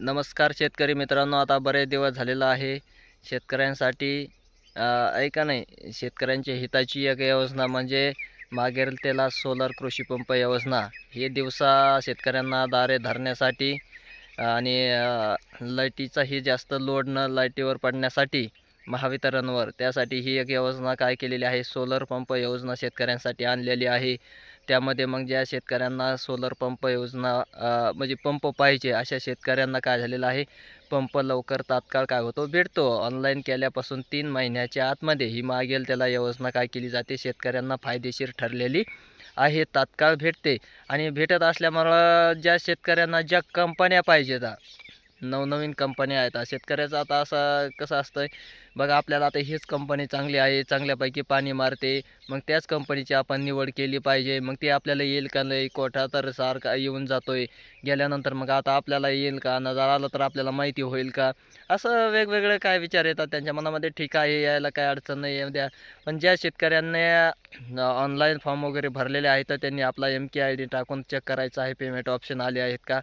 नमस्कार शेतकरी मित्रांनो. आता बरेच दिवस झालेला आहे शेतकऱ्यांसाठी ऐका नाही शेतकऱ्यांच्या हिताची एक योजना म्हणजे मागेल त्याला सोलर कृषी पंप योजना. हे दिवसा शेतकऱ्यांना दारे धरण्यासाठी आणि लाईटीचाही जास्त लोड न लाईटीवर पडण्यासाठी महावितरणवर त्यासाठी ही एक योजना काय केलेली आहे, सोलर पंप योजना शेतकऱ्यांसाठी आणलेली आहे. त्यामध्ये मग ज्या शेतकऱ्यांना सोलर पंप योजना म्हणजे पंप पाहिजे अशा शेतकऱ्यांना काय झालेलं आहे, पंप लवकर तात्काळ काय होतो भेटतो. ऑनलाईन केल्यापासून 3 महिन्याच्या आतमध्ये ही मागेल त्याला योजना काय केली जाते, शेतकऱ्यांना फायदेशीर ठरलेली आहे. तात्काळ भेटते आणि भेटत असल्यामुळं ज्या शेतकऱ्यांना ज्या कंपन्या पाहिजेत, नवनवीन कंपन्या आहेत. शेतकऱ्याचं आता असं कसं असतं बघा, आपल्याला आता हीच कंपनी चांगली आहे, चांगल्यापैकी पाणी मारते, मग त्याच कंपनीची आपण निवड केली पाहिजे. मग ते आपल्याला येईल का नाही, कोठा तर सारखा येऊन जातोय, गेल्यानंतर मग आता आपल्याला येईल का, न जर आलं तर आपल्याला माहिती होईल का, असं वेगवेगळे काय विचार येतात त्यांच्या मनामध्ये. ठीक आहे, यायला काय अडचण नाही आहे द्या. पण ज्या शेतकऱ्यांनी ऑनलाईन फॉर्म वगैरे भरलेले आहेत तर त्यांनी आपला MK ID टाकून चेक करायचं आहे, पेमेंट ऑप्शन आले आहेत का.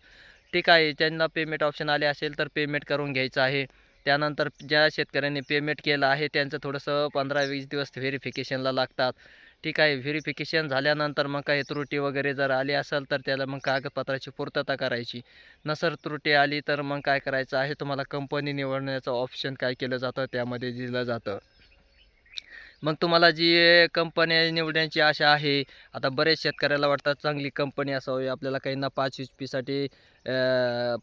ठीक आहे, ज्यांना पेमेंट ऑप्शन आले असेल तर पेमेंट करून घ्यायचं आहे. त्यानंतर ज्या शेतकऱ्यांनी पेमेंट केलं आहे त्यांचं थोडंसं 15-20 दिवस व्हेरिफिकेशनला लागतात. ठीक आहे, व्हेरिफिकेशन झाल्यानंतर मग काही त्रुटी वगैरे जर आली असेल तर त्याला मग कागदपत्राची पूर्तता करायची. नसर त्रुटी आली तर मग काय करायचं आहे, तुम्हाला कंपनी निवडण्याचं ऑप्शन काय केलं जातं त्यामध्ये दिलं जातं. मग तुम्हाला जी कंपनी निवडण्याची आशा आहे, आता बरेच शेतकऱ्याला वाटतात चांगली कंपनी असावी. आपल्याला काहींना 5 HP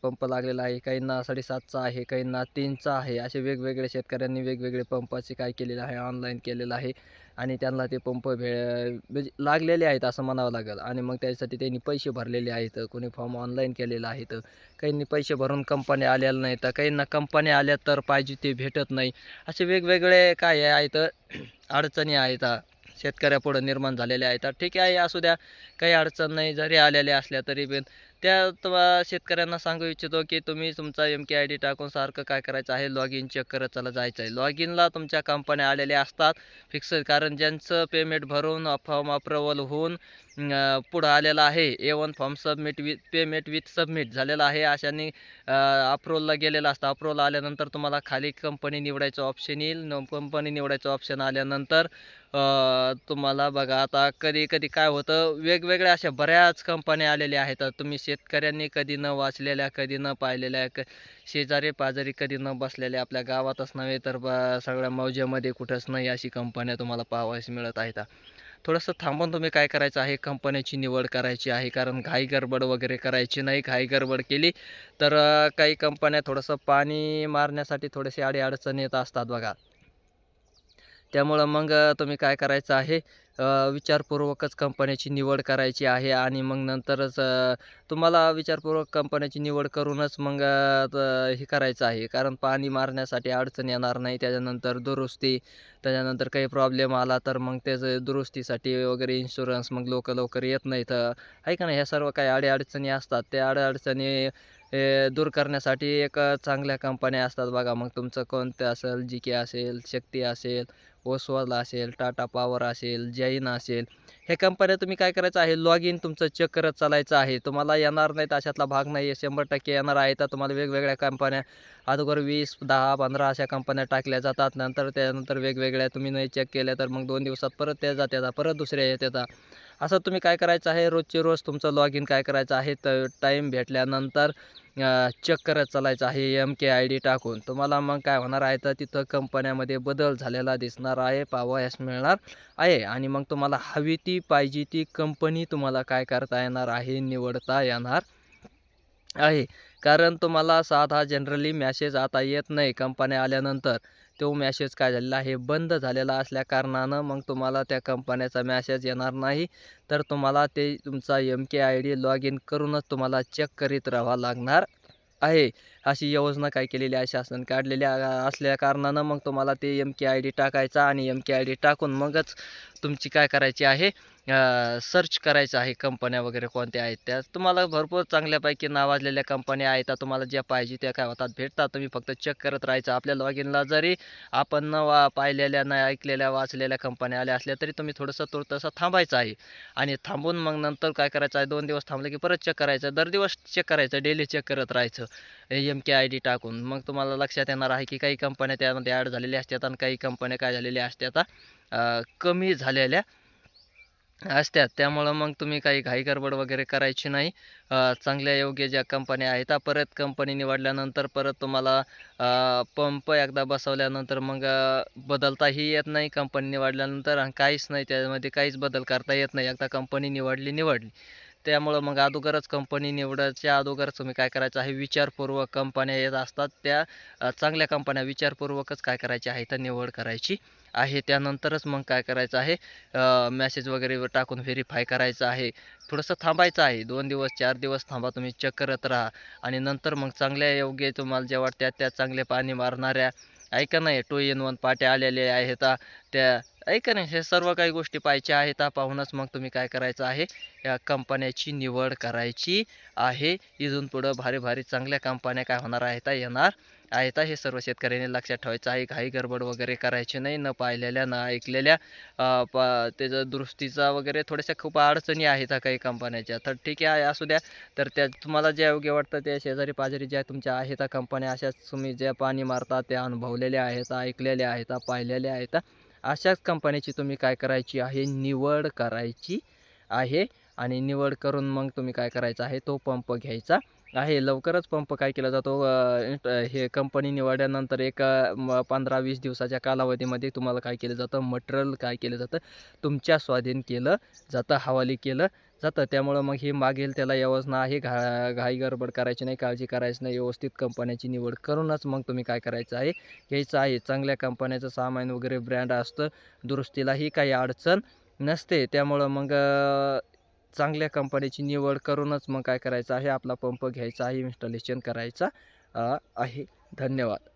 पंप लागलेला आहे, काहींना 7.5चा आहे, काहींना 3चा आहे. असे वेगवेगळे शेतकऱ्यांनी वेगवेगळे पंपाचे काय केलेलं आहे, ऑनलाईन केलेलं आहे आणि त्यांना ते पंप म्हणजे लागलेले आहेत असं म्हणावं लागेल. आणि मग त्यासाठी त्यांनी पैसे भरलेले आहेत. कोणी फॉर्म ऑनलाईन केलेला आहे, तर काहींनी पैसे भरून कंपन्या आलेल्या नाहीत, तर काहींना कंपन्या आल्या तर पाहिजे ते भेटत नाही. असे वेगवेगळे काय आहेत अडचणी आहेत शेतकऱ्यापुढं निर्माण झालेल्या आहेत. ठीक आहे, असू द्या, काही अडचण नाही. जरी आलेल्या असल्या तरी पण त्या शेतकऱ्यांना सांगू इच्छितो की तुम्ही तुमचा MK ID टाकून सारखं काय करायचं आहे, लॉग इन चेक करत चला जायचं आहे. लॉग इनला तुमच्या कंपन्या आलेल्या असतात फिक्स, कारण ज्यांचं पेमेंट भरून फॉर्म अप्रुव्हल होऊन पुढं आलेला आहे, A1 form submit with payment with submit झालेला आहे, अशाने अप्रूव्हलला गेलेलं असतं. अप्रूव्हल आल्यानंतर तुम्हाला खाली कंपनी निवडायचं ऑप्शन येईल. कंपनी निवडायचं ऑप्शन आल्यानंतर तुम्हाला बघा, आता कधी-कधी काय होतं, वेगवेगळ्या अशा बऱ्याच कंपन्या आलेल्या आहेत. तुम्ही शेतकऱ्यांनी कधी न वाचलेल्या, कधी न पाहिलेल्या, शेजारी-पाजारी कधी न बसलेल्या, आपल्या गावातच नव्हे तर सगळ्या मौजेमध्ये कुठंच नाही अशी कंपन्या तुम्हाला पाहावयास मिळत आहेत. थोडंसं थांबून तुम्ही काय करायचं आहे, कंपन्याची निवड करायची आहे. कारण घाई गडबड वगैरे करायची नाही. घाई गडबड केली तर काही कंपन्या थोडंसं पाणी मारण्यासाठी थोडेसे अडी-अडचणी येत असतात बघा. त्यामुळं मग तुम्ही काय करायचं आहे, विचारपूर्वकच कंपन्याची निवड करायची आहे आणि मग नंतरच तुम्हाला विचारपूर्वक कंपन्याची निवड करूनच मग हे करायचं आहे. कारण पाणी मारण्यासाठी अडचण येणार नाही. त्याच्यानंतर दुरुस्ती, त्याच्यानंतर काही प्रॉब्लेम आला तर मग त्याचं दुरुस्तीसाठी वगैरे इन्शुरन्स मग लवकर येत नाहीत. आहे का नाही? ह्या सर्व काही अडी-अडचणी असतात. त्या अडी-अडचणी दूर करण्यासाठी एक चांगल्या कंपन्या असतात बघा. मग तुमचं कोणतं असेल, GK असेल, शक्ती असेल, ओसवाल असेल, टाटा पॉवर असेल, जैन असेल, ह्या कंपन्या तुम्ही काय करायचं आहे, लॉग इन तुमचं चेक करत चालायचं आहे. तुम्हाला येणार नाहीत अशातला भाग नाही आहे, 100% येणार आहे. तर तुम्हाला वेगवेगळ्या कंपन्या अगोदर 20, 10, 15 अशा कंपन्या टाकल्या जातात. त्यानंतर वेगवेगळ्या तुम्ही नाही चेक केल्या तर मग 2 दिवसात परत त्या जात्यात, परत दुसऱ्या येत्यात. असं तुम्ही काय करायचं आहे, रोजचे रोज तुमचं लॉग इन काय करायचं आहे, तर टाईम भेटल्यानंतर चेक करत चालायचं आहे MK ID टाकून. तुम्हाला मग काय होणार आहे, तर तिथं कंपन्यामध्ये बदल झालेला दिसणार आहे, पाहावयास मिळणार आहे आणि मग तुम्हाला हवी ती पाहिजे ती कंपनी तुम्हाला काय करता येणार आहे, निवडता येणार आहे. कारण तुम्हाला साधा जनरली मेसेज आता येत नाही कंपन्या आल्यानंतर. तो मेसेज काय झालेला आहे, बंद झालेला असल्याकारणानं मग तुम्हाला त्या कंपन्याचा मेसेज येणार नाही. तर तुम्हाला ते तुमचा MK ID लॉग इन करूनच तुम्हाला चेक करीत राहावं लागणार आहे. अशी योजना काय केलेली आहे, शासन काढलेल्या असल्या कारणानं मग तुम्हाला ते MK ID टाकायचा आणि MK ID टाकून मगच तुमची काय करायची आहे, सर्च करायचं आहे कंपन्या वगैरे कोणत्या आहेत त्या. तुम्हाला भरपूर चांगल्यापैकी नावाजलेल्या कंपन्या आहेत. तुम्हाला ज्या पाहिजे त्या काय होतात भेटतात. तुम्ही फक्त चेक करत राहायचं. आपल्या लॉगिनला जरी आपण न पाहिलेल्या, न ऐकलेल्या, वाचलेल्या कंपन्या आल्या असल्या तरी तुम्ही थोडंसं थोडंसं थांबायचं आहे. आणि थांबून मग नंतर काय करायचं आहे, 2 दिवस थांबलं की परत चेक करायचं. दर दिवस चेक करायचं, डेली चेक करत राहायचं. MKID टाकून. मग तुम्हाला लक्षात येणार आहे की काही कंपन्या त्यामध्ये ॲड झालेल्या असतात आणि काही कंपन्या काय झालेल्या असतात कमी झालेल्या असतात. त्यामुळं मग तुम्ही काही घाई-गडबड वगैरे करायची नाही. चांगल्या योग्य ज्या कंपन्या आहेत परत कंपनी निवडल्यानंतर परत तुम्हाला पंप एकदा बसवल्यानंतर मग बदलताही येत नाही कंपनी निवडल्यानंतर आणि काहीच नाही त्यामध्ये काहीच बदल करता येत नाही. एकदा कंपनी निवडली. त्यामुळं मग अगोदरच कंपनी निवडायच्या अगोदरच तुम्ही काय करायचं आहे विचारपूर्वक कंपन्या येत असतात त्या चांगल्या कंपन्या विचारपूर्वकच काय करायची आहे तर निवड करायची आहे. त्यानंतरच मग काय करायचं आहे मेसेज वगैरे टाकून व्हेरीफाय करायचं आहे. थोडंसं थांबायचं आहे. 2 दिवस 4 दिवस थांबा तुम्ही चेक करत राहा आणि नंतर मग चांगल्या योग्य तुम्हाला ज्या वाटत्या त्या चांगले पाणी मारणाऱ्या ऐका नाही 2 in 1 पाट्या आलेल्या आहेत त्या ऐका नाही हे सर्व काही गोष्टी पाहायच्या आहेत पाहूनच मग तुम्ही काय करायचं आहे या कंपन्याची निवड करायची आहे. इथून पुढं भारी भारी चांगल्या कंपन्या काय होणार आहेत येणार आहेत हे सर्व शेतकऱ्यांनी लक्षात ठेवायचं आहे. घाई गडबड वगैरे करायची नाही. न पाहिलेल्या न ऐकलेल्या त्याचं दुरुस्तीचा वगैरे थोड्याशा खूप अडचणी आहेत काही कंपन्याच्या. तर ठीक आहे असू द्या. तर त्या तुम्हाला ज्या योग्य वाटतं त्या शेजारी पाजारी ज्या तुमच्या आहेत कंपन्या अशाच तुम्ही ज्या पाणी मारता त्या अनुभवलेल्या आहेत, ऐकलेल्या आहेत, पाहिलेल्या आहेत. अशाच कंपनीची तुम्ही काय करायची आहे निवड करायची आहे आणि निवड करून मग तुम्ही काय करायचं आहे तो पंप घ्यायचा आहे. लवकरच पंप काय केला जातो हे कंपनी निवडल्यानंतर एक 15-20 दिवसाच्या कालावधीमध्ये तुम्हाला काय केलं जातं मटेरियल काय केलं जातं तुमच्या स्वाधीन केलं जातं, हवाली केलं जातं. त्यामुळं मग हे मागेल त्याला योजना आहे. घाई गडबड करायची नाही, काळजी करायची नाही. व्यवस्थित कंपन्याची निवड करूनच मग तुम्ही काय करायचं आहे घ्यायचं आहे. चांगल्या कंपन्याचं सामान वगैरे ब्रँड असतं. दुरुस्तीलाही काही अडचण नसते. त्यामुळं मग चांगल्या कंपनीची निवड करूनच मग काय करायचं आहे आपला पंप घ्यायचा आहे, इन्स्टॉलेशन करायचा आहे. धन्यवाद.